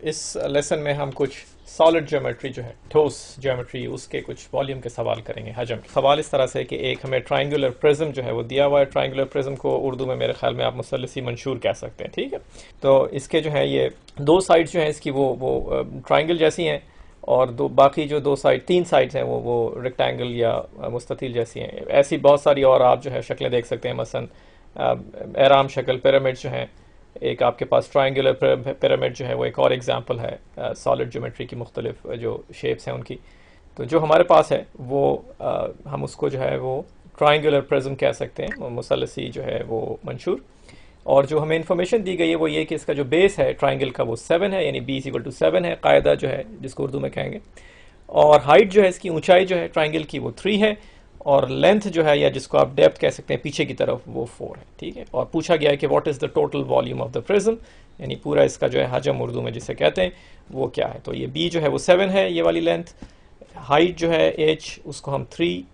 इस लेसन में हम कुछ सॉलिड ज्योमेट्री जो है, ठोस ज्योमेट्री, उसके कुछ वॉल्यूम के सवाल करेंगे, हजम के सवाल इस तरह से कि एक हमें ट्राइंगुलर प्रिज्म जो है वो दिया हुआ है। ट्राइंगुलर प्रिज्म को उर्दू में मेरे ख्याल में आप मुसल्लसी मंशूर कह सकते हैं, ठीक है। तो इसके जो है ये दो साइड्स जो हैं इसकी वो ट्राइंगल जैसी हैं, और बाकी जो तीन साइड्स हैं वो रेक्टेंगल या मुस्ततील जैसी हैं। ऐसी बहुत सारी और आप जो है शक्लें देख सकते हैं, मसलन एराम शक्ल, पिरामिड जो है, एक आपके पास ट्राइंगुलर पिरामिड जो है वो एक और एग्जांपल है सॉलिड ज्योमेट्री की मुख्तलिफ जो शेप्स हैं उनकी। तो जो हमारे पास है वो हम उसको जो है वो ट्राइंगुलर प्रिज्म कह सकते हैं, मुसल्लसी जो है वो मंशूर। और जो हमें इन्फॉर्मेशन दी गई है वो ये कि इसका जो बेस है ट्राइंगल का वो 7 है, यानी b = 7 है कायदा जो है जिसको उर्दू में कहेंगे। और हाइट जो है इसकी, ऊंचाई जो है ट्राइंगल की वो 3 है, और लेंथ जो है या जिसको आप डेप्थ कह सकते हैं पीछे की तरफ वो 4 है, ठीक है। और पूछा गया है कि what is the total volume of the prism, यानी पूरा इसका जो है हजम उर्दू में जिसे कहते हैं वो क्या है। तो ये b जो है वो 7 है, ये वाली लेंथ। हाइट जो है h, उसको हम 3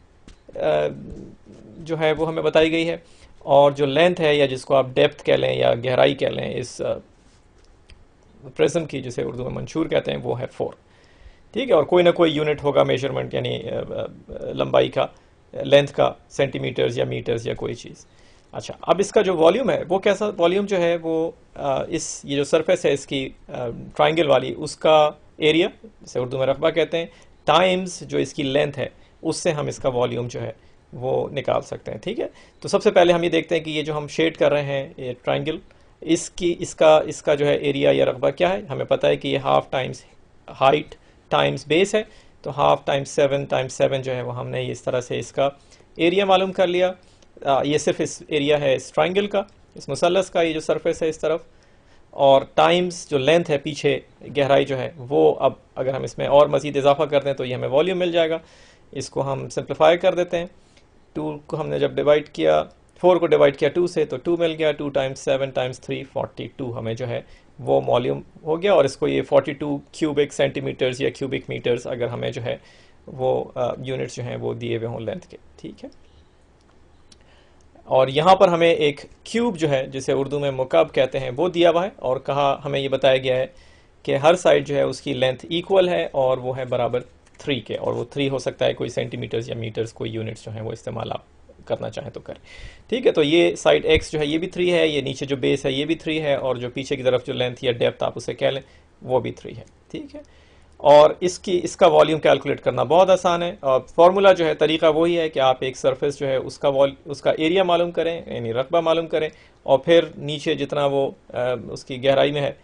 जो है वो हमें बताई गई है। और जो लेंथ है या जिसको आप डेप्थ कह लें या गहराई कह लें इस प्रिज्म की, जिसे उर्दू में मंशूर कहते हैं, वो है 4, ठीक है। और कोई ना कोई यूनिट होगा मेजरमेंट, यानी लंबाई का, लेंथ का, सेंटीमीटर्स या मीटर्स या कोई चीज़। अच्छा, अब इसका जो वॉल्यूम है वो कैसा, वॉल्यूम जो है वो ये जो सरफेस है इसकी ट्राइंगल वाली, उसका एरिया, जिसे उर्दू में रकबा कहते हैं, टाइम्स जो इसकी लेंथ है, उससे हम इसका वॉल्यूम जो है वो निकाल सकते हैं, ठीक है। तो सबसे पहले हम ये देखते हैं कि ये जो हम शेड कर रहे हैं ये ट्राइंगल, इसका जो है एरिया या रकबा क्या है। हमें पता है कि ये half times height times base है, तो हाफ टाइम्स 7 जो है वो हमने इस तरह से इसका एरिया मालूम कर लिया। ये सिर्फ इस एरिया है इस ट्राइंगल का, इस मुसल्लस का, ये जो सरफेस है इस तरफ, और टाइम्स जो लेंथ है पीछे, गहराई जो है वो, अब अगर हम इसमें और मज़ीद इजाफा कर दें तो ये हमें वॉल्यूम मिल जाएगा। इसको हम सिंप्लीफाई कर देते हैं। 2 को हमने जब डिवाइड किया, 4 को डिवाइड किया 2 से, तो 2 मिल गया। 2 टाइम्स 7 टाइम्स 3 42 हमें जो है वो वॉल्यूम हो गया। और इसको ये 42 क्यूबिक सेंटीमीटर्स या क्यूबिक मीटर्स अगर हमें जो है वो यूनिट्स जो हैं वो दिए हुए हों लेंथ के, ठीक है। और यहाँ पर हमें एक क्यूब जो है जिसे उर्दू में मुकअब कहते हैं वो दिया हुआ है, और कहा हमें ये बताया गया है कि हर साइड जो है उसकी लेंथ इक्वल है और वो है बराबर 3 के, और वो 3 हो सकता है कोई सेंटीमीटर्स या मीटर्स, कोई यूनिट्स जो हैं वो इस्तेमाल आप करना चाहें तो करें, ठीक है। तो ये साइड x जो है ये भी 3 है, ये नीचे जो बेस है ये भी 3 है, और जो पीछे की तरफ जो लेंथ या डेप्थ आप उसे कह लें वो भी 3 है, ठीक है। और इसका वॉल्यूम कैलकुलेट करना बहुत आसान है, और फार्मूला जो है, तरीका वही है कि आप एक सरफेस जो है उसका एरिया मालूम करें, यानी रकबा मालूम करें, और फिर नीचे जितना वो उसकी गहराई में है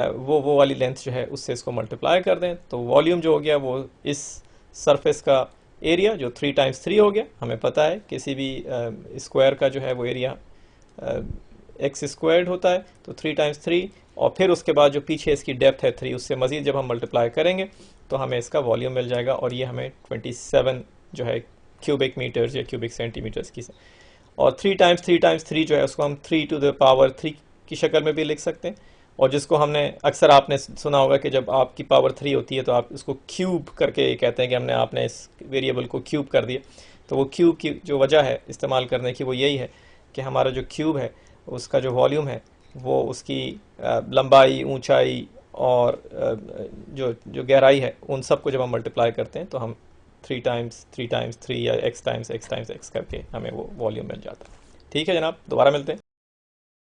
वो वाली लेंथ जो है उससे इसको मल्टीप्लाई कर दें, तो वॉल्यूम जो हो गया वो इस सरफेस का एरिया जो 3 टाइम्स 3 हो गया। हमें पता है किसी भी स्क्वायर का जो है वो एरिया एक्स स्क्वायर्ड होता है, तो 3 टाइम्स 3, और फिर उसके बाद जो पीछे इसकी डेप्थ है 3, उससे मज़ीद जब हम मल्टीप्लाई करेंगे तो हमें इसका वॉल्यूम मिल जाएगा, और ये हमें 27 जो है क्यूबिक मीटर्स या क्यूबिक सेंटीमीटर्स की। और 3 टाइम्स 3 टाइम्स 3 जो है उसको हम 3 टू द पावर 3 की शक्ल में भी लिख सकते हैं, और जिसको हमने अक्सर आपने सुना होगा कि जब आपकी पावर 3 होती है तो आप इसको क्यूब करके कहते हैं कि आपने इस वेरिएबल को क्यूब कर दिया। तो वो क्यूब की जो वजह है इस्तेमाल करने की वो यही है कि हमारा जो क्यूब है उसका जो वॉल्यूम है वो उसकी लंबाई, ऊंचाई और जो गहराई है, उन सब को जब हम मल्टीप्लाई करते हैं तो हम 3 टाइम्स 3 टाइम्स 3 या x times x times x करके हमें वो वॉल्यूम मिल जाता है, ठीक है जनाब। दोबारा मिलते हैं।